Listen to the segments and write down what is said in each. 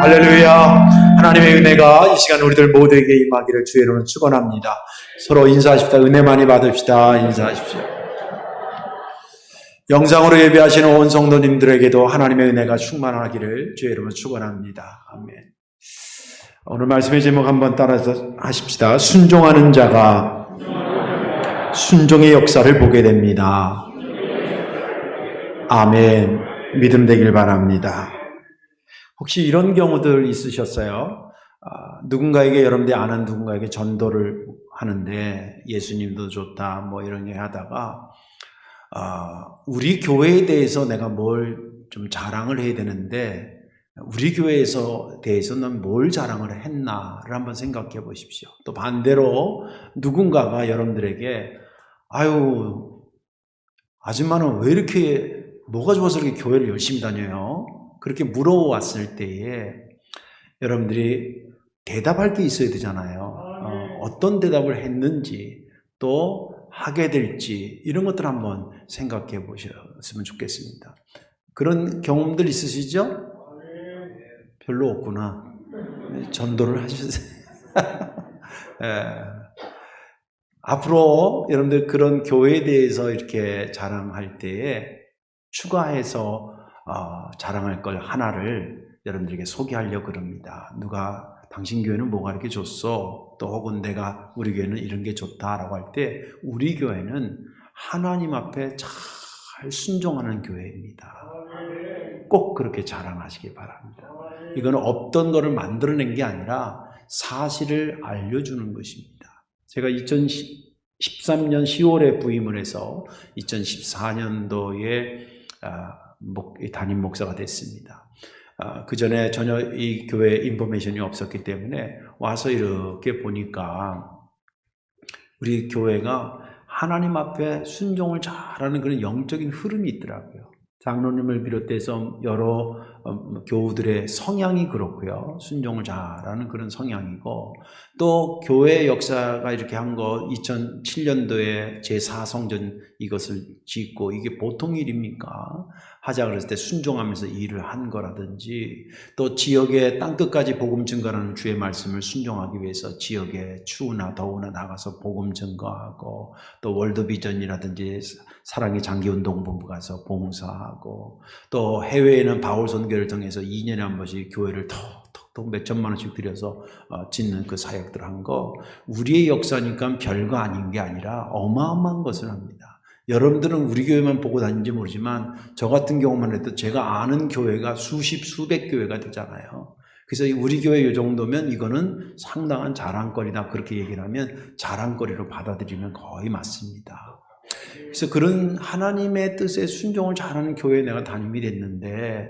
할렐루야. 하나님의 은혜가 이 시간 우리들 모두에게 임하기를 주의 이름으로 축원합니다. 서로 인사하십시다. 은혜 많이 받읍시다. 인사하십시오. 영상으로 예배하시는 온 성도님들에게도 하나님의 은혜가 충만하기를 주의 이름으로 축원합니다. 아멘. 오늘 말씀의 제목 한번 따라서 하십시다. 순종하는 자가 순종의 역사를 보게 됩니다. 아멘. 믿음 되길 바랍니다. 혹시 이런 경우들 있으셨어요? 누군가에게, 여러분들이 아는 누군가에게 전도를 하는데 예수님도 좋다 뭐 이런 얘기 하다가 우리 교회에 대해서 내가 뭘 좀 자랑을 해야 되는데 우리 교회에서 대해서는 뭘 자랑을 했나를 한번 생각해 보십시오. 또 반대로 누군가가 여러분들에게 아유 아줌마는 왜 이렇게 뭐가 좋아서 이렇게 교회를 열심히 다녀요? 그렇게 물어왔을 때에 여러분들이 대답할 게 있어야 되잖아요. 어떤 대답을 했는지 또 하게 될지 이런 것들 한번 생각해 보셨으면 좋겠습니다. 그런 경험들 있으시죠? 별로 없구나. 전도를 하셨어요. 앞으로 여러분들 그런 교회에 대해서 이렇게 자랑할 때에 추가해서 자랑할 걸 하나를 여러분들에게 소개하려고 그럽니다. 누가 당신 교회는 뭐가 이렇게 좋소? 또 혹은 내가 우리 교회는 이런 게 좋다라고 할 때 우리 교회는 하나님 앞에 잘 순종하는 교회입니다. 꼭 그렇게 자랑하시기 바랍니다. 이거는 없던 거를 만들어낸 게 아니라 사실을 알려주는 것입니다. 제가 2013년 10월에 부임을 해서 2014년도에 담임 목사가 됐습니다. 그 전에 전혀 이 교회 인포메이션이 없었기 때문에 와서 이렇게 보니까 우리 교회가 하나님 앞에 순종을 잘하는 그런 영적인 흐름이 있더라고요. 장로님을 비롯해서 여러 교우들의 성향이 그렇고요. 순종을 잘하는 그런 성향이고 또 교회 역사가 이렇게 한 거 2007년도에 제4성전 이것을 짓고 이게 보통 일입니까? 하자 그랬을 때 순종하면서 일을 한 거라든지 또 지역의 땅끝까지 복음 증거하는 주의 말씀을 순종하기 위해서 지역에 추우나 더우나 나가서 복음 증거하고 또 월드비전이라든지 사랑의 장기운동본부 가서 봉사하고 또 해외에는 바울 선교를 통해서 2년에 한 번씩 교회를 톡톡톡 몇 천만 원씩 들여서 짓는 그 사역들 한 거 우리의 역사니까 별거 아닌 게 아니라 어마어마한 것을 합니다. 여러분들은 우리 교회만 보고 다니는지 모르지만 저 같은 경우만 해도 제가 아는 교회가 수십 수백 교회가 되잖아요. 그래서 우리 교회 이 정도면 이거는 상당한 자랑거리다 그렇게 얘기를 하면 자랑거리로 받아들이면 거의 맞습니다. 그래서 그런 하나님의 뜻에 순종을 잘하는 교회에 내가 담임이 됐는데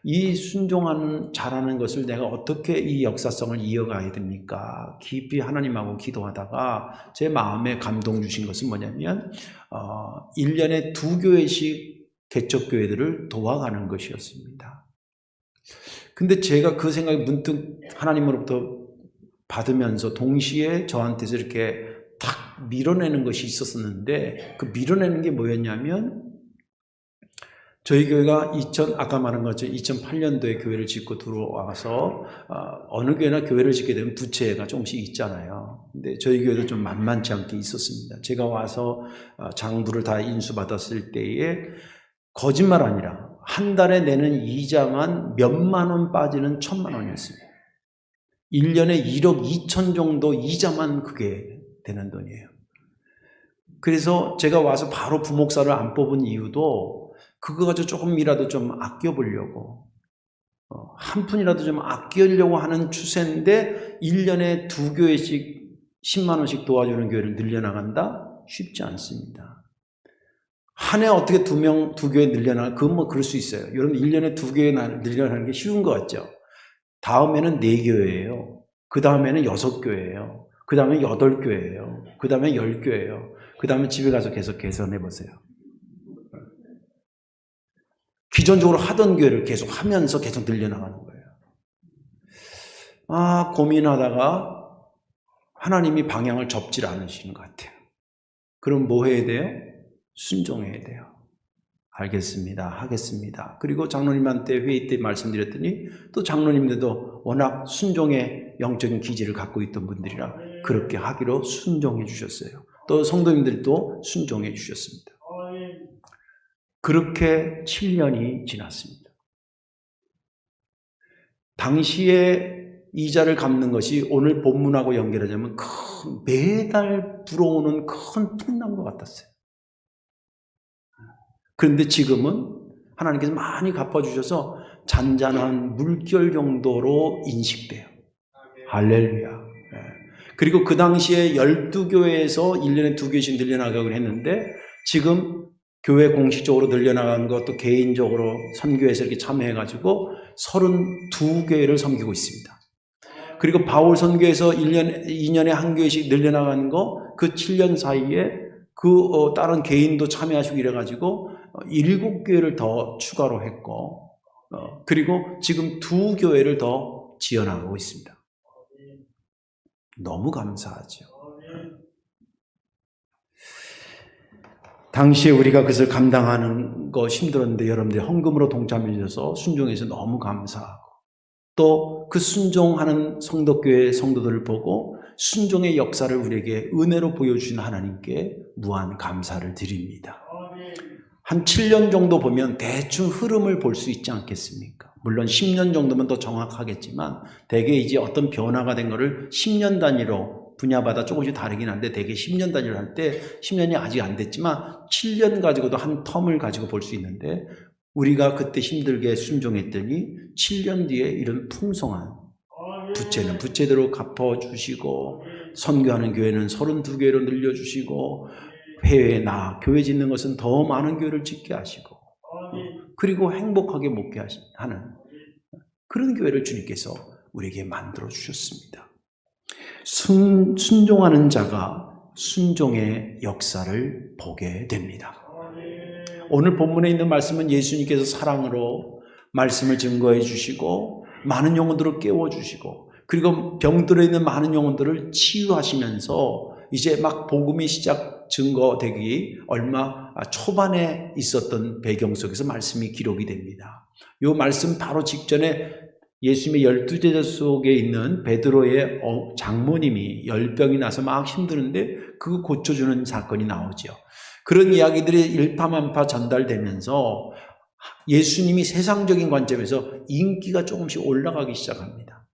이 순종하는 잘하는 것을 내가 어떻게 이 역사성을 이어가야 됩니까? 깊이 하나님하고 기도하다가 제 마음에 감동 주신 것은 뭐냐면 1년에 2교회씩 개척교회들을 도와가는 것이었습니다. 근데 제가 그 생각이 문득 하나님으로부터 받으면서 동시에 저한테서 이렇게 탁 밀어내는 것이 있었는데 그 밀어내는 게 뭐였냐면 저희 교회가 아까 말한 것처럼 2008년도에 교회를 짓고 들어와서 어느 교회나 교회를 짓게 되면 부채가 조금씩 있잖아요. 근데 저희 교회도 좀 만만치 않게 있었습니다. 제가 와서 장부를 다 인수받았을 때에 거짓말 아니라 한 달에 내는 이자만 몇만 원 빠지는 1,000만 원이었습니다. 1년에 1억 2천 정도 이자만 그게 되는 돈이에요. 그래서 제가 와서 바로 부목사를 안 뽑은 이유도 그거 가지고 조금이라도 좀 아껴보려고 한 푼이라도 좀 아끼려고 하는 추세인데 1년에 2교회씩 10만 원씩 도와주는 교회를 늘려나간다? 쉽지 않습니다. 한 해 어떻게 두 교회 늘려나가? 그건 뭐 그럴 수 있어요. 여러분 1년에 2교회 늘려나가는 게 쉬운 것 같죠? 다음에는 4교회예요. 그 다음에는 6교회예요. 그 다음에 8교회예요. 그 다음에 10교회예요. 그 다음에 집에 가서 계속 계산해 보세요. 기존적으로 하던 교회를 계속 하면서 계속 늘려나가는 거예요. 고민하다가 하나님이 방향을 접질 않으시는 것 같아요. 그럼 뭐 해야 돼요? 순종해야 돼요. 알겠습니다. 하겠습니다. 그리고 장로님한테 회의 때 말씀드렸더니 또 장로님들도 워낙 순종의 영적인 기질을 갖고 있던 분들이라 그렇게 하기로 순종해 주셨어요. 또 성도님들도 순종해 주셨습니다. 그렇게 7년이 지났습니다. 당시에 이자를 갚는 것이 오늘 본문하고 연결하자면 매달 불어오는 큰 풍랑과 같았어요. 그런데 지금은 하나님께서 많이 갚아주셔서 잔잔한 물결 정도로 인식돼요. 할렐루야. 그리고 그 당시에 12교회에서 1년에 2교회씩 늘려나가고 했는데 지금 교회 공식적으로 늘려나간 것도 개인적으로 선교에서 이렇게 참여해가지고 32교회를 섬기고 있습니다. 그리고 바울 선교에서 2년에 한 교회씩 늘려나가는 거 그 7년 사이에 다른 개인도 참여하시고 이래가지고 7교회를 더 추가로 했고 그리고 지금 2교회를 더 지어나가고 있습니다. 너무 감사하죠. 당시에 우리가 그것을 감당하는 거 힘들었는데 여러분들이 헌금으로 동참해 주셔서 순종해서 너무 감사하고 또 그 순종하는 성도교회 성도들을 보고 순종의 역사를 우리에게 은혜로 보여주신 하나님께 무한 감사를 드립니다. 한 7년 정도 보면 대충 흐름을 볼 수 있지 않겠습니까? 물론 10년 정도면 더 정확하겠지만 대개 이제 어떤 변화가 된 거를 10년 단위로 분야마다 조금씩 다르긴 한데 대개 10년 단위로 할 때 10년이 아직 안 됐지만 7년 가지고도 한 텀을 가지고 볼 수 있는데 우리가 그때 힘들게 순종했더니 7년 뒤에 이런 풍성한 부채는 부채대로 갚아주시고 선교하는 교회는 32교회로 늘려주시고 해외에 교회 짓는 것은 더 많은 교회를 짓게 하시고 그리고 행복하게 먹게 하는 그런 교회를 주님께서 우리에게 만들어 주셨습니다. 순종하는 자가 순종의 역사를 보게 됩니다. 오늘 본문에 있는 말씀은 예수님께서 사랑으로 말씀을 증거해 주시고 많은 영혼들을 깨워주시고 그리고 병들어 있는 많은 영혼들을 치유하시면서 이제 막 복음이 증거되기 얼마 초반에 있었던 배경 속에서 말씀이 기록이 됩니다. 이 말씀 바로 직전에 예수님의 12제자 속에 있는 베드로의 장모님이 열병이 나서 막 힘드는데 그거 고쳐주는 사건이 나오죠. 그런 이야기들이 일파만파 전달되면서 예수님이 세상적인 관점에서 인기가 조금씩 올라가기 시작합니다.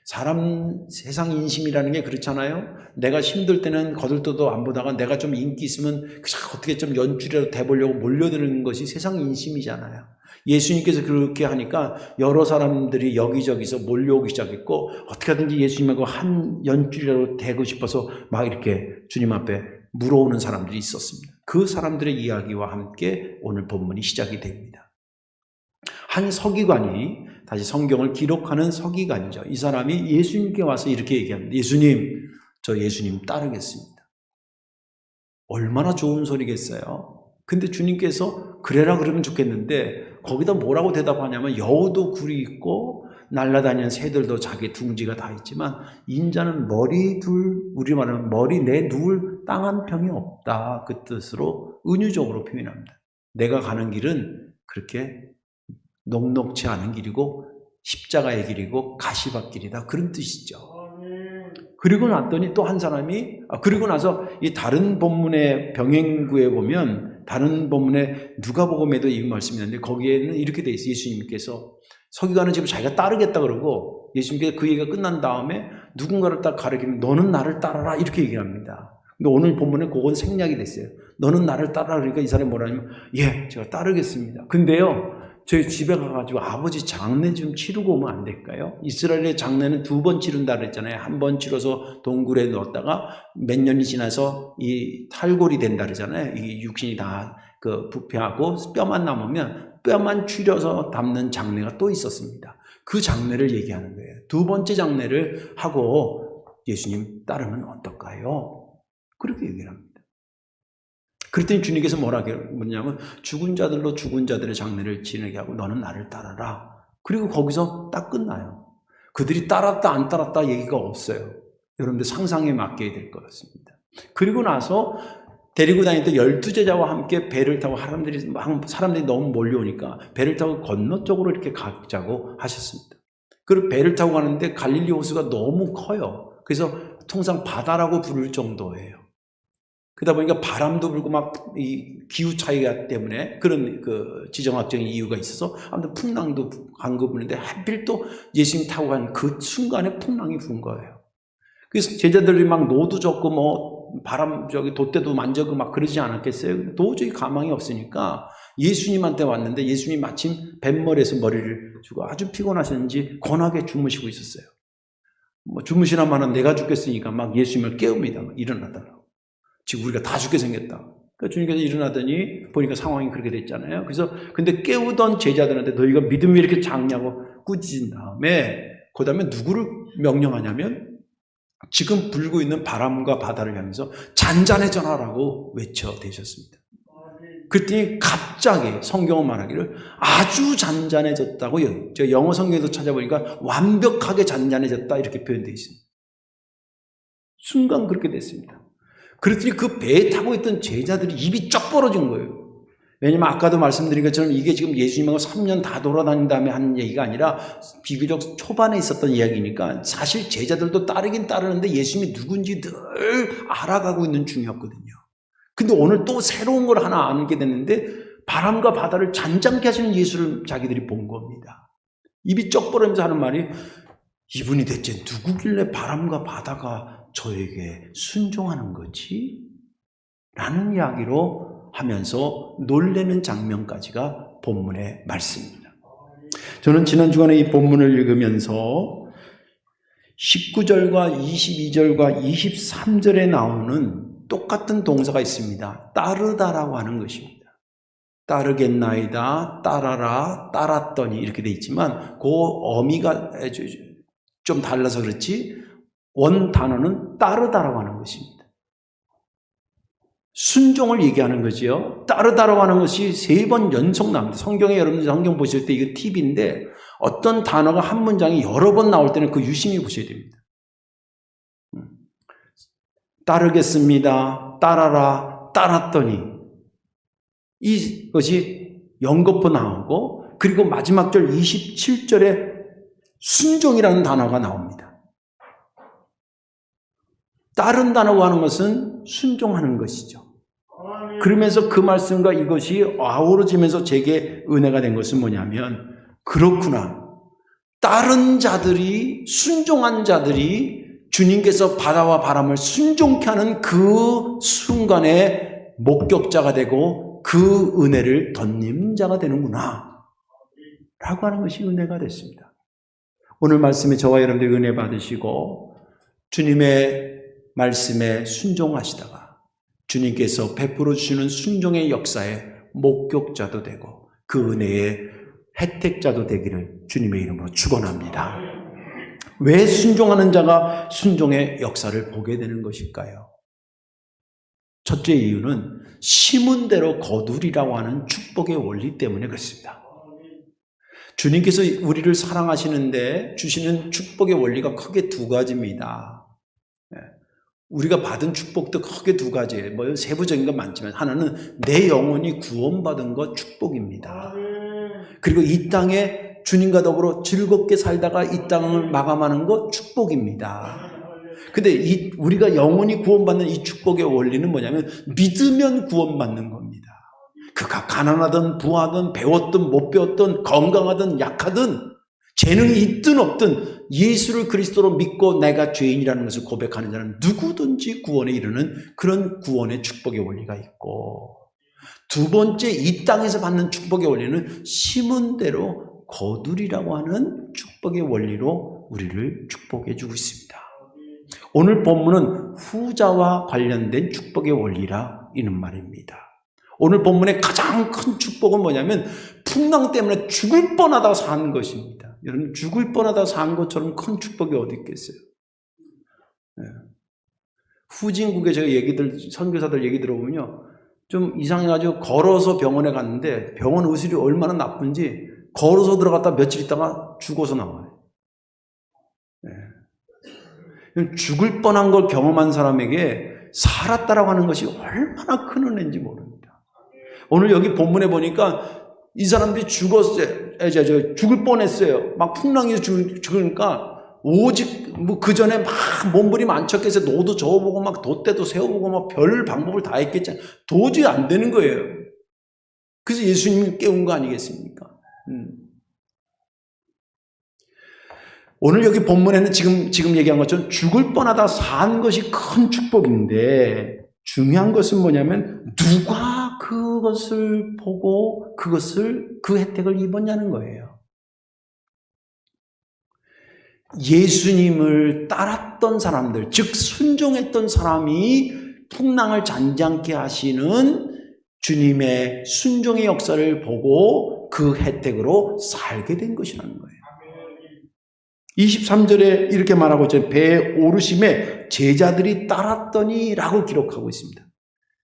세상 인심이라는 게 그렇잖아요. 내가 힘들 때는 거들떠도 안 보다가 내가 좀 인기 있으면 어떻게 좀 연출이라도 돼보려고 몰려드는 것이 세상 인심이잖아요. 예수님께서 그렇게 하니까 여러 사람들이 여기저기서 몰려오기 시작했고 어떻게 하든지 예수님하고 한 연줄이라도 되고 싶어서 막 이렇게 주님 앞에 물어오는 사람들이 있었습니다. 그 사람들의 이야기와 함께 오늘 본문이 시작이 됩니다. 한 서기관이 다시 성경을 기록하는 서기관이죠. 이 사람이 예수님께 와서 이렇게 얘기합니다. 예수님, 저 예수님 따르겠습니다. 얼마나 좋은 소리겠어요. 근데 주님께서 그래라 그러면 좋겠는데 거기다 뭐라고 대답하냐면 여우도 굴이 있고 날아다니는 새들도 자기 둥지가 다 있지만 인자는 우리 말하면 머리 내 누울 땅 한 평이 없다. 그 뜻으로 은유적으로 표현합니다. 내가 가는 길은 그렇게 녹록치 않은 길이고 십자가의 길이고 가시밭길이다. 그런 뜻이죠. 그리고 났더니 또 한 사람이 그리고 나서 이 다른 본문의 병행구에 보면 다른 본문에 누가복음에도 이 말씀이 있는데 거기에는 이렇게 돼 있어요. 예수님께서 서기관은 지금 자기가 따르겠다 그러고 예수님께서 그 얘기가 끝난 다음에 누군가를 딱 가리키면 너는 나를 따라라 이렇게 얘기합니다. 근데 오늘 본문에 그건 생략이 됐어요. 너는 나를 따라라 그러니까 이 사람이 뭐라냐면 예, 제가 따르겠습니다. 근데요. 저희 집에 가가지고 아버지 장례 좀 치르고 오면 안 될까요? 이스라엘의 장례는 2번 치른다 그랬잖아요. 한 번 치러서 동굴에 넣었다가 몇 년이 지나서 이 탈골이 된다 그러잖아요. 이 육신이 다 부패하고 뼈만 남으면 뼈만 추려서 담는 장례가 또 있었습니다. 그 장례를 얘기하는 거예요. 2번째 장례를 하고 예수님 따르면 어떨까요? 그렇게 얘기를 합니다. 그랬더니 주님께서 뭐라고 했냐면 죽은 자들로 죽은 자들의 장례를 지내게 하고 너는 나를 따라라. 그리고 거기서 딱 끝나요. 그들이 따랐다 안 따랐다 얘기가 없어요. 여러분들 상상에 맡겨야 될 것 같습니다. 그리고 나서 데리고 다니던 12제자와 함께 배를 타고 사람들이 너무 몰려오니까 배를 타고 건너 쪽으로 이렇게 가자고 하셨습니다. 그리고 배를 타고 가는데 갈릴리 호수가 너무 커요. 그래서 통상 바다라고 부를 정도예요. 그러다 보니까 바람도 불고 막 이 기후 차이가 때문에 그런 그 지정학적인 이유가 있어서 아무튼 풍랑도 강거 부는데 하필 또 예수님 타고 간 그 순간에 풍랑이 부은 거예요. 그래서 제자들이 막 노도 젓고 뭐 바람 돛대도 만져고 막 그러지 않았겠어요? 도저히 가망이 없으니까 예수님한테 왔는데 예수님이 마침 뱃머리에서 머리를 주고 아주 피곤하셨는지 권하게 주무시고 있었어요. 뭐 주무시나마는 내가 죽겠으니까 막 예수님을 깨웁니다. 막 일어나달라고. 지금 우리가 다 죽게 생겼다. 그러니까 주님께서 일어나더니 보니까 상황이 그렇게 됐잖아요. 그래서 근데 깨우던 제자들한테 너희가 믿음이 이렇게 작냐고 꾸짖은 다음에 그 다음에 누구를 명령하냐면 지금 불고 있는 바람과 바다를 향해서 잔잔해져라라고 외쳐대셨습니다. 그랬더니 갑자기 성경은 말하기를 아주 잔잔해졌다고요. 제가 영어 성경에도 찾아보니까 완벽하게 잔잔해졌다 이렇게 표현되어 있습니다. 순간 그렇게 됐습니다. 그랬더니 그 배에 타고 있던 제자들이 입이 쩍 벌어진 거예요. 왜냐면 아까도 말씀드린 것처럼 이게 지금 예수님하고 3년 다 돌아다닌 다음에 하는 얘기가 아니라 비교적 초반에 있었던 이야기니까 사실 제자들도 따르긴 따르는데 예수님이 누군지 늘 알아가고 있는 중이었거든요. 근데 오늘 또 새로운 걸 하나 알게 됐는데 바람과 바다를 잔잔케 하시는 예수를 자기들이 본 겁니다. 입이 쩍 벌어지면서 하는 말이 이분이 대체 누구길래 바람과 바다가 저에게 순종하는 거지? 라는 이야기로 하면서 놀라는 장면까지가 본문의 말씀입니다. 저는 지난 주간에 이 본문을 읽으면서 19절과 22절과 23절에 나오는 똑같은 동사가 있습니다. 따르다라고 하는 것입니다. 따르겠나이다, 따라라, 따랐더니 이렇게 돼 있지만 그 어미가 좀 달라서 그렇지 원 단어는 따르다라고 하는 것입니다. 순종을 얘기하는 거지요. 따르다라고 하는 것이 3번 연속 나옵니다. 성경에 여러분들 성경 보실 때 이거 팁인데 어떤 단어가 한 문장이 여러 번 나올 때는 그 유심히 보셔야 됩니다. 따르겠습니다. 따라라. 따랐더니 이것이 연거푸 나오고 그리고 마지막 절 27절에 순종이라는 단어가 나옵니다. 따른다고 하는 것은 순종하는 것이죠. 그러면서 그 말씀과 이것이 아우러지면서 제게 은혜가 된 것은 뭐냐면 그렇구나. 따른 자들이 순종한 자들이 주님께서 바다와 바람을 순종케 하는 그 순간에 목격자가 되고 그 은혜를 덧입는 자가 되는구나 라고 하는 것이 은혜가 됐습니다. 오늘 말씀에 저와 여러분들 은혜 받으시고 주님의 말씀에 순종하시다가 주님께서 베풀어 주시는 순종의 역사에 목격자도 되고 그 은혜의 혜택자도 되기를 주님의 이름으로 축원합니다. 왜 순종하는 자가 순종의 역사를 보게 되는 것일까요? 첫째 이유는 심은 대로 거두리라고 하는 축복의 원리 때문에 그렇습니다. 주님께서 우리를 사랑하시는데 주시는 축복의 원리가 크게 2가지입니다. 우리가 받은 축복도 크게 2가지예요. 뭐 세부적인 건 많지만 하나는 내 영혼이 구원받은 것 축복입니다. 그리고 이 땅에 주님과 더불어 즐겁게 살다가 이 땅을 마감하는 것 축복입니다. 근데 우리가 영혼이 구원받는 이 축복의 원리는 뭐냐면 믿으면 구원받는 겁니다. 그가 가난하든 부하든 배웠든 못 배웠든 건강하든 약하든 재능이 있든 없든 예수를 그리스도로 믿고 내가 죄인이라는 것을 고백하는 자는 누구든지 구원에 이르는 그런 구원의 축복의 원리가 있고 2번째 이 땅에서 받는 축복의 원리는 심은 대로 거두리라고 하는 축복의 원리로 우리를 축복해 주고 있습니다. 오늘 본문은 후자와 관련된 축복의 원리라 이는 말입니다. 오늘 본문의 가장 큰 축복은 뭐냐면 풍랑 때문에 죽을 뻔하다가 산 것입니다. 여러분 죽을 뻔하다가 산 것처럼 큰 축복이 어디 있겠어요? 네. 후진국에 제가 선교사들 얘기 들어보면요. 좀 이상해가지고 걸어서 병원에 갔는데 병원 의술이 얼마나 나쁜지 걸어서 들어갔다 며칠 있다가 죽어서 나와요. 네. 죽을 뻔한 걸 경험한 사람에게 살았다라고 하는 것이 얼마나 큰 은혜인지 모릅니다. 오늘 여기 본문에 보니까 이 사람들이 죽을 뻔했어요. 막 풍랑이 죽으니까 오직 뭐 그 전에 막 몸부림 안 쳤겠어. 노도 저어보고 막 돛대도 세워보고 막 별 방법을 다 했겠지. 도저히 안 되는 거예요. 그래서 예수님이 깨운 거 아니겠습니까? 오늘 여기 본문에는 지금 얘기한 것처럼 죽을 뻔하다 산 것이 큰 축복인데 중요한 것은 뭐냐면 누가 그것을 보고 그 혜택을 입었냐는 거예요. 예수님을 따랐던 사람들, 즉 순종했던 사람이 풍랑을 잔잔케 하시는 주님의 순종의 역사를 보고 그 혜택으로 살게 된 것이라는 거예요. 23절에 이렇게 말하고 있죠. 배에 오르심에 제자들이 따랐더니 라고 기록하고 있습니다.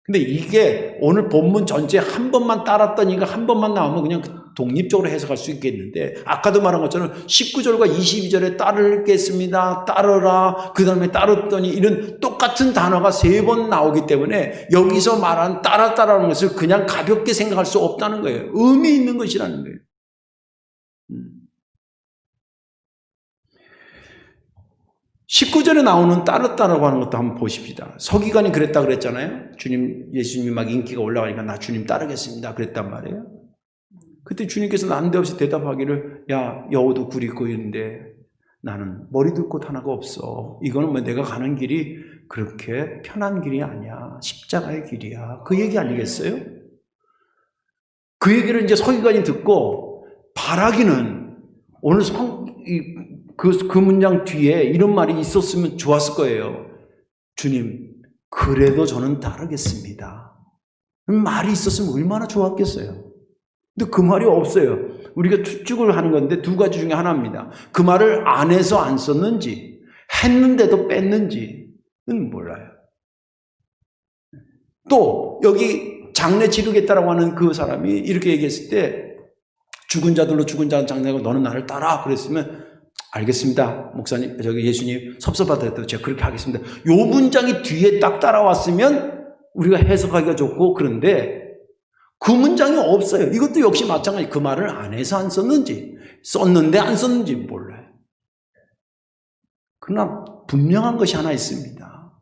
근데 이게 오늘 본문 전체에 한 번만 따랐더니가 한 번만 나오면 그냥 독립적으로 해석할 수 있겠는데 아까도 말한 것처럼 19절과 22절에 따르겠습니다. 따르라. 그 다음에 따랐더니 이런 똑같은 단어가 3번 나오기 때문에 여기서 말한 따랐다라는 것을 그냥 가볍게 생각할 수 없다는 거예요. 의미 있는 것이라는 거예요. 19절에 나오는 따랐다라고 하는 것도 한번 보십시다. 서기관이 그랬다 그랬잖아요. 예수님이 막 인기가 올라가니까 나 주님 따르겠습니다. 그랬단 말이에요. 그때 주님께서 난데없이 대답하기를 야 여우도 굴이 꼬이는데 나는 머리 둘 곳 하나가 없어. 이거는 뭐 내가 가는 길이 그렇게 편한 길이 아니야. 십자가의 길이야. 그 얘기 아니겠어요? 그 얘기를 이제 서기관이 듣고 바라기는 오늘 그 문장 뒤에 이런 말이 있었으면 좋았을 거예요. 주님, 그래도 저는 따르겠습니다. 말이 있었으면 얼마나 좋았겠어요. 근데 그 말이 없어요. 우리가 추측을 하는 건데 2가지 중에 하나입니다. 그 말을 안 해서 안 썼는지, 했는데도 뺐는지는 몰라요. 또 여기 장례 치르겠다라고 하는 그 사람이 이렇게 얘기했을 때 죽은 자들로 죽은 자는 장례하고 너는 나를 따라 그랬으면 알겠습니다. 목사님, 예수님 섭섭하더라도 제가 그렇게 하겠습니다. 요 문장이 뒤에 딱 따라왔으면 우리가 해석하기가 좋고 그런데 그 문장이 없어요. 이것도 역시 마찬가지. 그 말을 안 해서 안 썼는지 썼는데 안 썼는지 몰라요. 그러나 분명한 것이 하나 있습니다.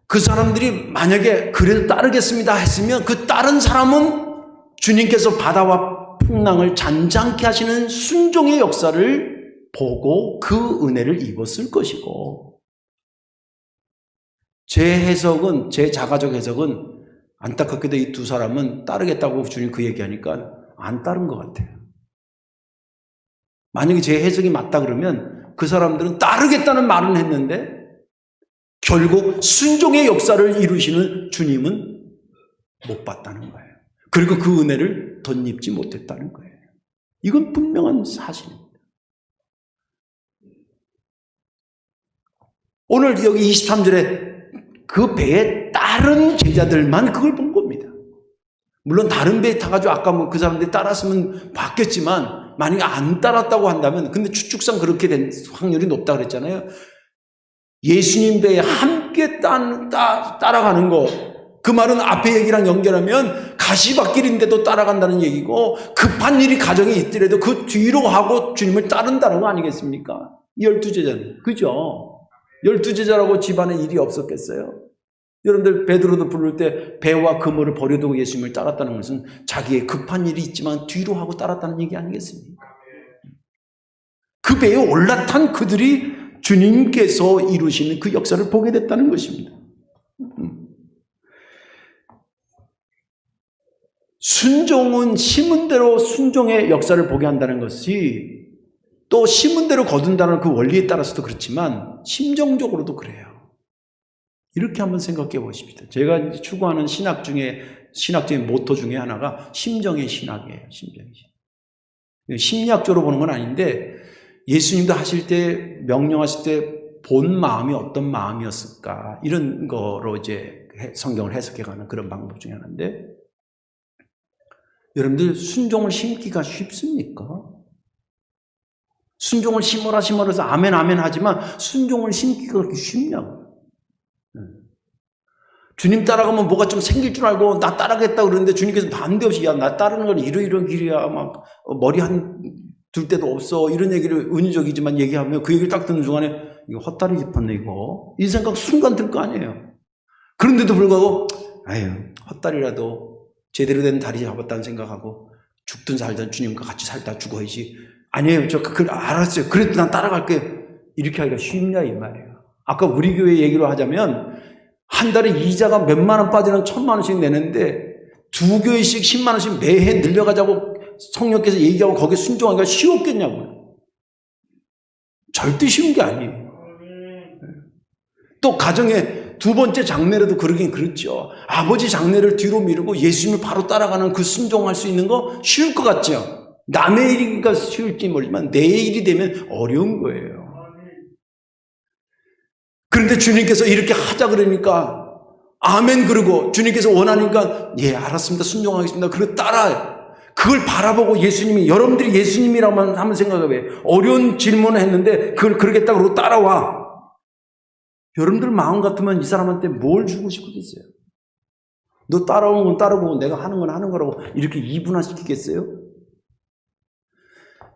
그 사람들이 만약에 그래도 따르겠습니다 했으면 그 따른 사람은 주님께서 바다와 풍랑을 잔잔케 하시는 순종의 역사를 보고 그 은혜를 입었을 것이고 제 자가적 해석은 안타깝게도 이 2 사람은 따르겠다고 주님 그 얘기하니까 안 따른 것 같아요. 만약에 제 해석이 맞다 그러면 그 사람들은 따르겠다는 말은 했는데 결국 순종의 역사를 이루시는 주님은 못 봤다는 거예요. 그리고 그 은혜를 덧입지 못했다는 거예요. 이건 분명한 사실입니다. 오늘 여기 23절에 그 배에 따른 제자들만 그걸 본 겁니다. 물론 다른 배에 타가지고 아까 뭐 그 사람들이 따랐으면 봤겠지만 만약에 안 따랐다고 한다면 근데 추측상 그렇게 된 확률이 높다고 그랬잖아요. 예수님 배에 함께 따라가는 거 그 말은 앞에 얘기랑 연결하면 가시밭길인데도 따라간다는 얘기고 급한 일이 가정에 있더라도 그 뒤로 하고 주님을 따른다는 거 아니겠습니까? 12제자는. 그죠? 12제자라고 집안에 일이 없었겠어요? 여러분들 베드로도 부를 때 배와 그물을 버려두고 예수님을 따랐다는 것은 자기의 급한 일이 있지만 뒤로 하고 따랐다는 얘기 아니겠습니까? 그 배에 올라탄 그들이 주님께서 이루시는 그 역사를 보게 됐다는 것입니다. 순종은 심은 대로 순종의 역사를 보게 한다는 것이 또 심은 대로 거둔다는 그 원리에 따라서도 그렇지만 심정적으로도 그래요. 이렇게 한번 생각해 보십시다. 제가 추구하는 신학적인 모토 중에 하나가 심정의 신학이에요. 심정의 신학. 심리학적으로 보는 건 아닌데 예수님도 하실 때 명령하실 때 본 마음이 어떤 마음이었을까 이런 거로 이제 성경을 해석해가는 그런 방법 중에 하나인데 여러분들 순종을 심기가 쉽습니까? 순종을 심어서 아멘 아멘 하지만 순종을 심기가 그렇게 쉽냐고. 주님 따라가면 뭐가 좀 생길 줄 알고 나 따라가겠다 그러는데 주님께서 반대없이 야 나 따르는 건 이런 길이야 막 머리 둘 데도 없어 이런 얘기를 은유적이지만 얘기하면 그 얘기를 딱 듣는 순간에 이거 헛다리 짚었네 이거 이 생각 순간 들 거 아니에요. 그런데도 불구하고 아유 헛다리라도 제대로 된 다리 잡았다는 생각하고 죽든 살든 주님과 같이 살다 죽어야지. 아니에요 저 그걸 알았어요. 그래도 난 따라갈게. 이렇게 하기가 쉽냐 이 말이에요. 아까 우리 교회 얘기로 하자면 한 달에 이자가 몇만 원 빠지는 1,000만 원씩 내는데 두 교회씩 10만 원씩 매해 늘려가자고 성령께서 얘기하고 거기에 순종하기가 쉬웠겠냐고요. 절대 쉬운 게 아니에요. 또 가정에 두 번째 장례라도 그러긴 그렇죠. 아버지 장례를 뒤로 미루고 예수님을 바로 따라가는 그 순종할 수 있는 거 쉬울 것 같죠. 남의 일이니까 쉬울지 모르지만 내 일이 되면 어려운 거예요. 그런데 주님께서 이렇게 하자 그러니까 아멘 그러고 주님께서 원하니까 예 알았습니다 순종하겠습니다. 그리고 따라요. 그걸 바라보고 예수님이 여러분들이 예수님이라고만 한번 생각해봐요. 어려운 질문을 했는데 그걸 그러겠다 그러고 따라와. 여러분들 마음 같으면 이 사람한테 뭘 주고 싶겠어요? 너 따라오는 건 따라오고 내가 하는 건 하는 거라고 이렇게 이분화시키겠어요?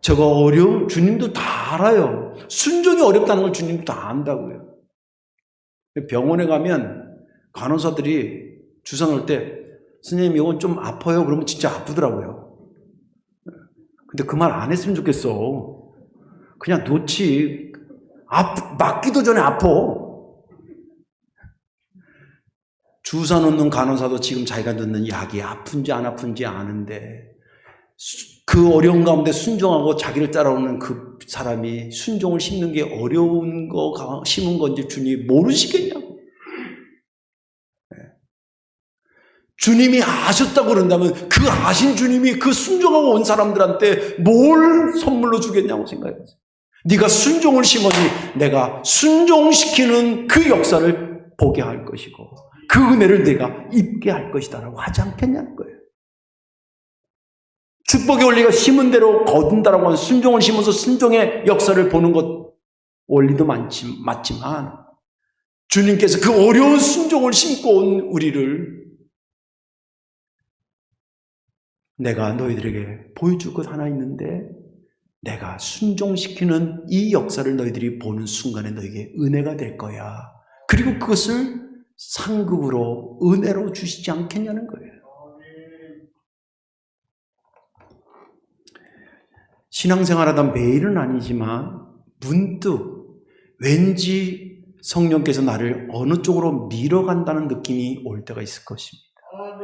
저거 어려움 주님도 다 알아요. 순종이 어렵다는 걸 주님도 다 안다고요. 병원에 가면 간호사들이 주사 놓을 때 선생님 이건 좀 아파요. 그러면 진짜 아프더라고요. 근데 그 말 안 했으면 좋겠어. 그냥 놓지. 맞기도 전에 아파. 주사 놓는 간호사도 지금 자기가 넣는 약이 아픈지 안 아픈지 아는데 그 어려운 가운데 순종하고 자기를 따라오는 그 사람이 순종을 심는 게 어려운 거 심은 건지 주님이 모르시겠냐고. 주님이 아셨다고 그런다면 그 아신 주님이 그 순종하고 온 사람들한테 뭘 선물로 주겠냐고 생각해보세요. 네가 순종을 심으니 내가 순종시키는 그 역사를 보게 할 것이고 그 은혜를 내가 입게 할 것이다 라고 하지 않겠냐는 거예요. 축복의 원리가 심은 대로 거둔다라고 하는 순종을 심어서 순종의 역사를 보는 것 원리도 맞지만 주님께서 그 어려운 순종을 심고 온 우리를 내가 너희들에게 보여줄 것 하나 있는데 내가 순종시키는 이 역사를 너희들이 보는 순간에 너희에게 은혜가 될 거야. 그리고 그것을 상급으로 은혜로 주시지 않겠냐는 거예요. 신앙생활하다 매일은 아니지만 문득 왠지 성령께서 나를 어느 쪽으로 밀어간다는 느낌이 올 때가 있을 것입니다.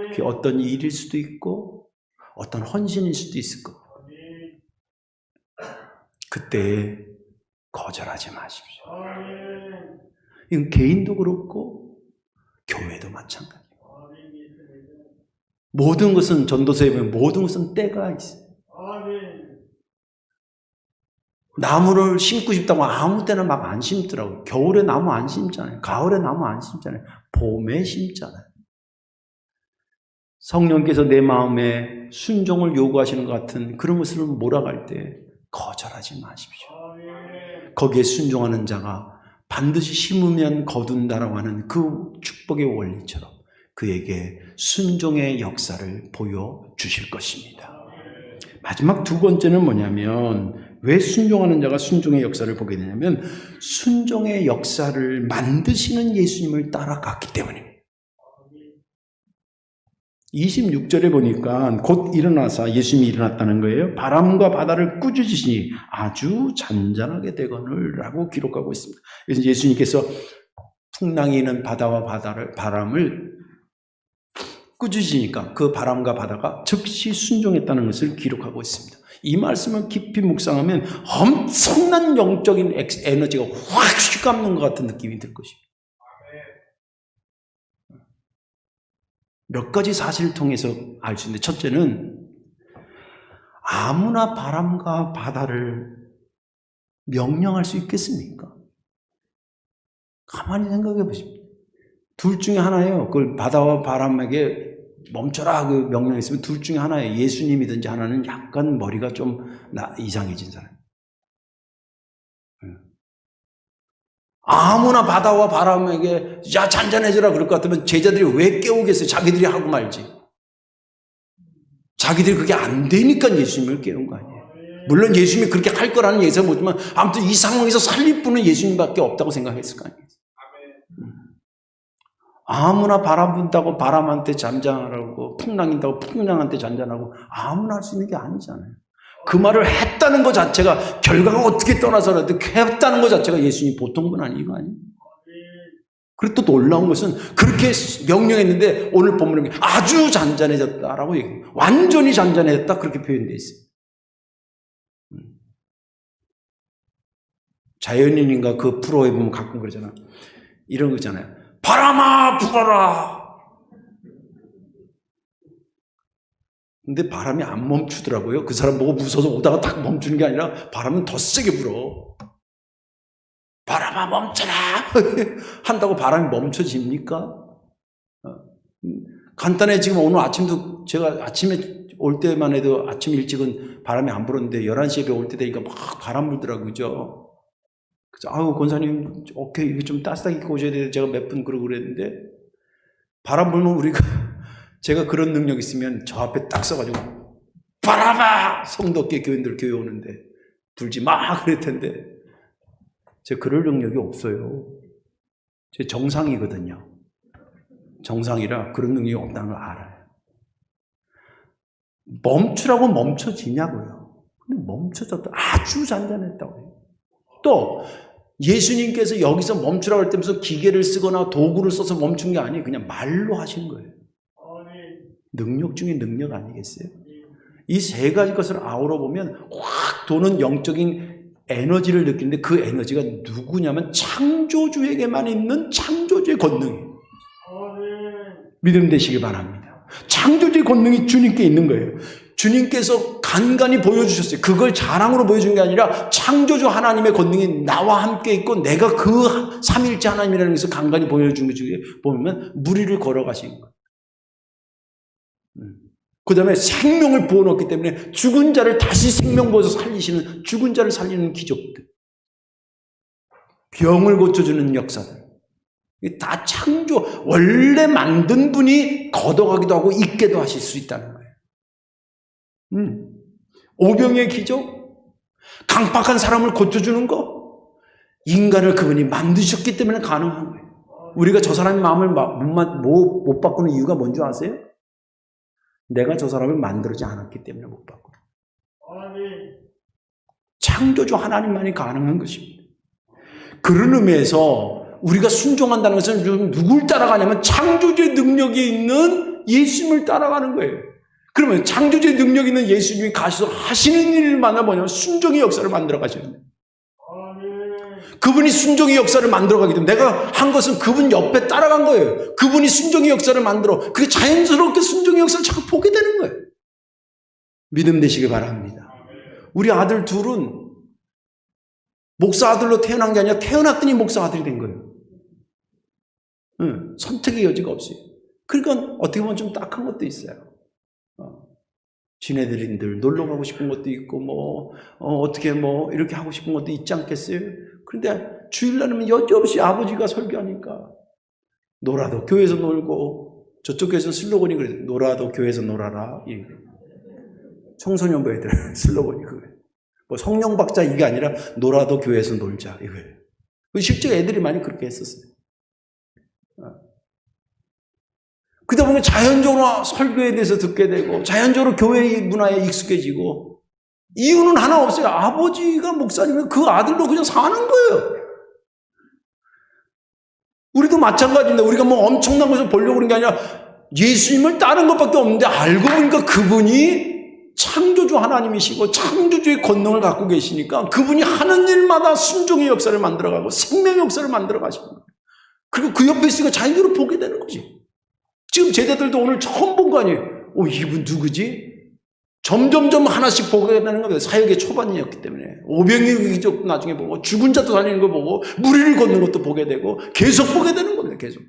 그게 어떤 일일 수도 있고 어떤 헌신일 수도 있을 거고 그때 거절하지 마십시오. 이건 개인도 그렇고 교회도 마찬가지예요. 모든 것은 전도서에 보면 모든 것은 때가 있어요. 나무를 심고 싶다고 아무 때나 막 안 심더라고요. 겨울에 나무 안 심잖아요. 가을에 나무 안 심잖아요. 봄에 심잖아요. 성령께서 내 마음에 순종을 요구하시는 것 같은 그런 모습을 몰아갈 때 거절하지 마십시오. 거기에 순종하는 자가 반드시 심으면 거둔다라고 하는 그 축복의 원리처럼 그에게 순종의 역사를 보여주실 것입니다. 마지막 두 번째는 뭐냐면 왜 순종하는 자가 순종의 역사를 보게 되냐면 순종의 역사를 만드시는 예수님을 따라갔기 때문입니다. 26절에 보니까 곧 일어나사 예수님이 일어났다는 거예요. 바람과 바다를 꾸짖으시니 아주 잔잔하게 되거늘 라고 기록하고 있습니다. 그래서 예수님께서 풍랑이 있는 바다와 바람을 꾸짖으니까 그 바람과 바다가 즉시 순종했다는 것을 기록하고 있습니다. 이 말씀을 깊이 묵상하면 엄청난 영적인 에너지가 확 휘감는 것 같은 느낌이 들 것입니다. 몇 가지 사실을 통해서 알 수 있는데 첫째는 아무나 바람과 바다를 명령할 수 있겠습니까? 가만히 생각해 보십시오. 둘 중에 하나예요. 그걸 바다와 바람에게 멈춰라 그 명령했으면 둘 중에 하나예요. 예수님이든지 하나는 약간 머리가 좀 이상해진 사람. 아무나 바다와 바람에게 야 잔잔해져라 그럴 것 같으면 제자들이 왜 깨우겠어요? 자기들이 하고 말지. 자기들이 그게 안 되니까 예수님을 깨운 거 아니에요. 물론 예수님이 그렇게 할 거라는 예상은 못지만 아무튼 이 상황에서 살릴 분은 예수님밖에 없다고 생각했을 거 아니에요. 아무나 바람 분다고 바람한테 잔잔하라고 풍랑인다고 풍랑한테 잔잔하고 아무나 할 수 있는 게 아니잖아요. 그 말을 했다는 것 자체가 결과가 어떻게 떠나서라도 했다는 것 자체가 예수님 보통 분 아니에요. 그리고 또 놀라운 것은 그렇게 명령했는데 오늘 본문에 아주 잔잔해졌다라고 얘기해요. 완전히 잔잔해졌다 그렇게 표현되어 있어요. 자연인인가 그 프로에 보면 가끔 그러잖아. 이런 거잖아요. 바람아 불어라. 근데 바람이 안 멈추더라고요. 그 사람 보고 무서워서 오다가 딱 멈추는 게 아니라 바람은 더 세게 불어. 바람아 멈춰라 한다고 바람이 멈춰집니까? 간단해. 지금 오늘 아침도 제가 아침에 올 때만 해도 아침 일찍은 바람이 안 불었는데 11시에 올 때 되니까 막 바람 불더라고요. 그죠? 그래서 아유 권사님 오케이 이거 좀 따뜻하게 입고 오셔야 돼요. 제가 몇 분 그러고 그랬는데 바람 불면 우리가 제가 그런 능력 있으면 저 앞에 딱 서가지고 바람아 성도께 교인들 교회 오는데 불지 마 그럴 텐데 제가 그럴 능력이 없어요. 제 정상이거든요. 정상이라 그런 능력이 없다는 걸 알아요. 멈추라고 멈춰지냐고요. 근데 멈춰졌다. 아주 잔잔했다고 해요. 또 예수님께서 여기서 멈추라고 할 때면서 기계를 쓰거나 도구를 써서 멈춘 게 아니에요. 그냥 말로 하신 거예요. 능력 중에 능력 아니겠어요? 이 세 가지 것을 아우러 보면 확 도는 영적인 에너지를 느끼는데 그 에너지가 누구냐면 창조주에게만 있는 창조주의 권능이에요. 믿음 되시기 바랍니다. 창조주의 권능이 주님께 있는 거예요. 주님께서 간간히 보여주셨어요. 그걸 자랑으로 보여준 게 아니라 창조주 하나님의 권능이 나와 함께 있고 내가 그 삼일째 하나님이라는 것을 간간히 보여준 것 중에 보면 무리를 걸어가신 거예요. 그 다음에 생명을 부어넣기 때문에 죽은 자를 다시 생명 부어서 살리시는 죽은 자를 살리는 기적들, 병을 고쳐주는 역사들, 다 창조 원래 만든 분이 걷어가기도 하고 있게도 하실 수 있다는 거예요. 오병의 기적, 강팍한 사람을 고쳐주는 거, 인간을 그분이 만드셨기 때문에 가능한 거예요. 우리가 저 사람의 마음을 못 바꾸는 이유가 뭔지 아세요? 내가 저 사람을 만들지 않았기 때문에 못 바꿔. 창조주 하나님만이 가능한 것입니다. 그런 의미에서 우리가 순종한다는 것은 누굴 따라가냐면 창조주의 능력이 있는 예수님을 따라가는 거예요. 그러면 창조주의 능력이 있는 예수님이 가셔서 하시는 일마다 뭐냐면 순종의 역사를 만들어 가시는 거예요. 그분이 순종의 역사를 만들어가기 때문에 내가 한 것은 그분 옆에 따라간 거예요. 그분이 순종의 역사를 만들어 그게 자연스럽게 순종의 역사를 자꾸 보게 되는 거예요. 믿음 되시기 바랍니다. 우리 아들 둘은 목사 아들로 태어난 게 아니라 태어났더니 목사 아들이 된 거예요. 선택의 여지가 없어요. 그러니까 어떻게 보면 좀 딱한 것도 있어요. 지네들인들 놀러 가고 싶은 것도 있고 어떻게 이렇게 하고 싶은 것도 있지 않겠어요? 그런데 주일날이면 여지없이 아버지가 설교하니까 놀아도 교회에서 놀고 저쪽 교회에서 슬로건이 그래요. 놀아도 교회에서 놀아라. 청소년부 애들 슬로건이 그거예요. 성령박자 이게 아니라 놀아도 교회에서 놀자 이거예요. 실제 애들이 많이 그렇게 했었어요. 그러다 보면 자연적으로 설교에 대해서 듣게 되고 자연적으로 교회의 문화에 익숙해지고 이유는 하나 없어요. 아버지가 목사님은 그 아들로 그냥 사는 거예요. 우리도 마찬가지인데 우리가 엄청난 것을 보려고 그런 게 아니라 예수님을 따른 것밖에 없는데 알고 보니까 그분이 창조주 하나님이시고 창조주의 권능을 갖고 계시니까 그분이 하는 일마다 순종의 역사를 만들어가고 생명의 역사를 만들어 가시는 거예요. 그리고 그 옆에 있으니까 자연적으로 보게 되는 거지. 지금 제자들도 오늘 처음 본 거 아니에요. 이분 누구지? 점점점 하나씩 보게 되는 겁니다. 사역의 초반이었기 때문에. 오병이의 기적도 나중에 보고 죽은 자도 살리는 거 보고 무리를 걷는 것도 보게 되고 계속 보게 되는 겁니다. 계속.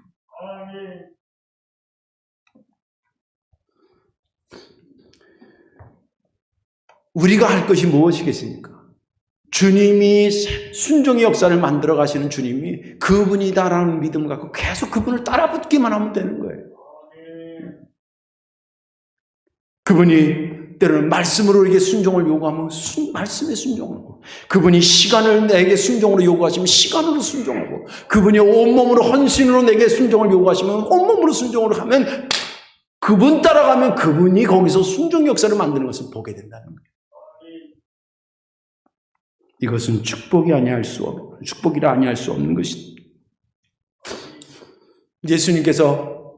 우리가 할 것이 무엇이겠습니까? 주님이 순종의 역사를 만들어 가시는 주님이 그분이다라는 믿음을 갖고 계속 그분을 따라붙기만 하면 되는 거예요. 그분이 때로는 말씀으로 우리에게 순종을 요구하면 말씀에 순종하고, 그분이 시간을 내게 순종으로 요구하시면 시간으로 순종하고, 그분이 온몸으로 헌신으로 내게 순종을 요구하시면 온몸으로 순종으로 하면, 그분 따라가면 그분이 거기서 순종 역사를 만드는 것을 보게 된다는 거예요. 이것은 축복이라 아니할 수 없는 것입니다. 예수님께서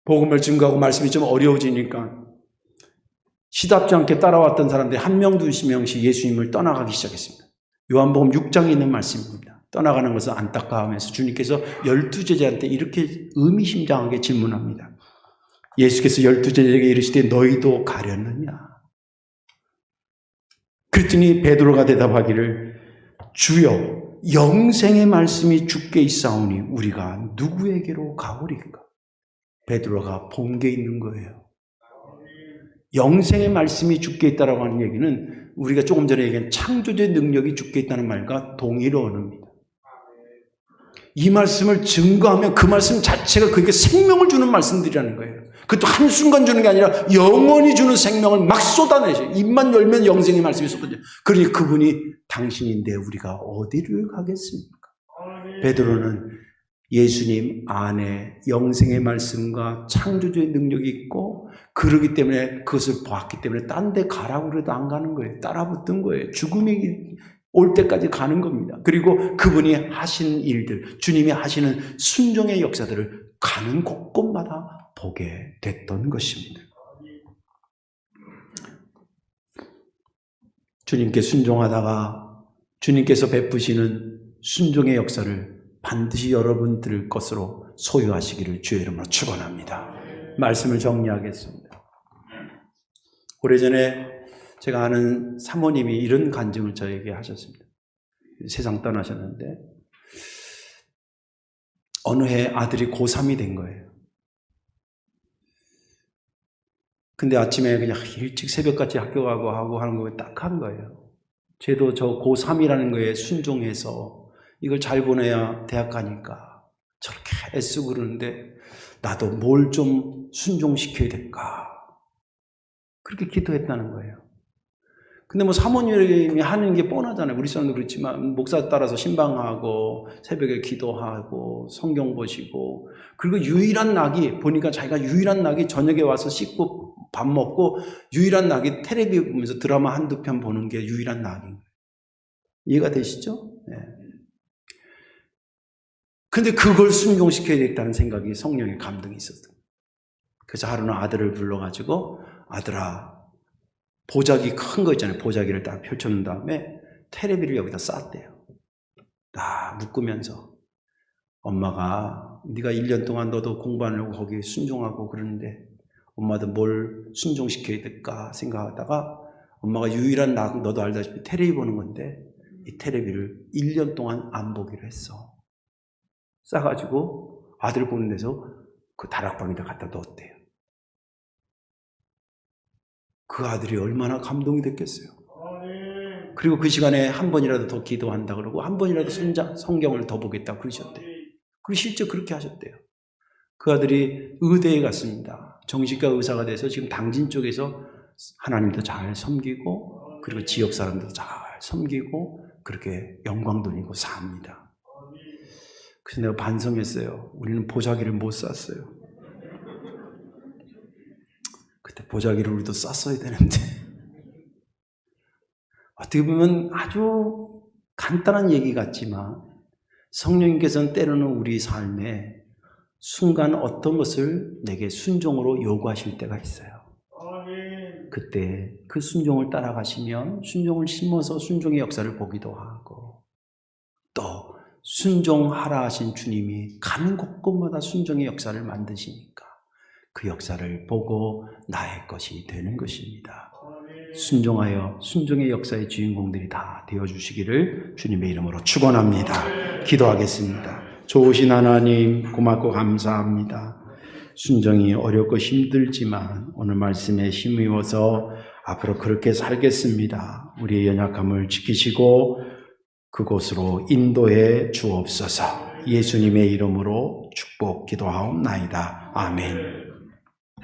복음을 증거하고 말씀이 좀 어려워지니까 시답지 않게 따라왔던 사람들이 한 명, 두십 명씩 예수님을 떠나가기 시작했습니다. 요한복음 6장에 있는 말씀입니다. 떠나가는 것을 안타까워하면서 주님께서 12제자한테 이렇게 의미심장하게 질문합니다. 예수께서 12제자에게 이르시되 너희도 가려느냐? 그랬더니 베드로가 대답하기를 주여 영생의 말씀이 주께 있사오니 우리가 누구에게로 가오리까? 베드로가 본 게 있는 거예요. 영생의 말씀이 주께 있다라고 하는 얘기는 우리가 조금 전에 얘기한 창조주의 능력이 주께 있다는 말과 동일어 언어입니다. 이 말씀을 증거하면 그 말씀 자체가 그에게 생명을 주는 말씀들이라는 거예요. 그것도 한순간 주는 게 아니라 영원히 주는 생명을 막 쏟아내죠. 입만 열면 영생의 말씀이 쏟아져요. 그러니 그분이 당신인데 우리가 어디를 가겠습니까? 베드로는 예수님 안에 영생의 말씀과 창조주의 능력이 있고 그러기 때문에 그것을 보았기 때문에 딴 데 가라고 그래도 안 가는 거예요. 따라붙은 거예요. 죽음이 올 때까지 가는 겁니다. 그리고 그분이 하신 일들, 주님이 하시는 순종의 역사들을 가는 곳곳마다 보게 됐던 것입니다. 주님께 순종하다가 주님께서 베푸시는 순종의 역사를 반드시 여러분들 것으로 소유하시기를 주의 이름으로 축원합니다. 말씀을 정리하겠습니다. 오래전에 제가 아는 사모님이 이런 간증을 저에게 하셨습니다. 세상 떠나셨는데 어느 해 아들이 고3이 된 거예요. 근데 아침에 그냥 일찍 새벽같이 학교 가고 하고 하는 거 딱 한 거예요. 쟤도 저 고3이라는 거에 순종해서 이걸 잘 보내야 대학 가니까 저렇게 애쓰고 그러는데 나도 뭘 좀 순종시켜야 될까? 그렇게 기도했다는 거예요. 근데 뭐 사모님이 하는 게 뻔하잖아요. 우리 사람도 그렇지만 목사 따라서 신방하고 새벽에 기도하고 성경 보시고 그리고 유일한 낙이 보니까 자기가 유일한 낙이 저녁에 와서 씻고 밥 먹고 유일한 낙이 텔레비 보면서 드라마 한두 편 보는 게 유일한 낙인 거예요. 이해가 되시죠? 네. 근데 그걸 순종시켜야겠다는 생각이 성령의 감동이 있었어요. 그래서 하루는 아들을 불러가지고 아들아 보자기 큰 거 있잖아요. 보자기를 딱 펼쳐놓은 다음에 테레비를 여기다 쌌대요. 다 묶으면서 엄마가 네가 1년 동안 너도 공부하려고 거기 순종하고 그러는데 엄마도 뭘 순종시켜야 될까 생각하다가 엄마가 유일한 너도 알다시피 테레비 보는 건데 이 테레비를 1년 동안 안 보기로 했어. 싸가지고 아들 보는 데서 그 다락방에다 갖다 넣었대요. 그 아들이 얼마나 감동이 됐겠어요. 그리고 그 시간에 한 번이라도 더 기도한다 그러고 한 번이라도 성경을 더 보겠다 그러셨대요. 그리고 실제 그렇게 하셨대요. 그 아들이 의대에 갔습니다. 정신과 의사가 돼서 지금 당진 쪽에서 하나님도 잘 섬기고 그리고 지역 사람들도 잘 섬기고 그렇게 영광 돌리고 삽니다. 그래서 내가 반성했어요. 우리는 보자기를 못 쌌어요. 그때 보자기를 우리도 쌌어야 되는데 어떻게 보면 아주 간단한 얘기 같지만 성령님께서는 때로는 우리 삶에 순간 어떤 것을 내게 순종으로 요구하실 때가 있어요. 그때 그 순종을 따라가시면 순종을 심어서 순종의 역사를 보기도 하고 또 순종하라 하신 주님이 가는 곳곳마다 순종의 역사를 만드시니까 그 역사를 보고 나의 것이 되는 것입니다. 순종하여 순종의 역사의 주인공들이 다 되어주시기를 주님의 이름으로 축원합니다. 기도하겠습니다. 좋으신 하나님 고맙고 감사합니다. 순종이 어렵고 힘들지만 오늘 말씀에 힘입어서 앞으로 그렇게 살겠습니다. 우리의 연약함을 지키시고 그곳으로 인도해 주옵소서. 예수님의 이름으로 축복 기도하옵나이다. 아멘.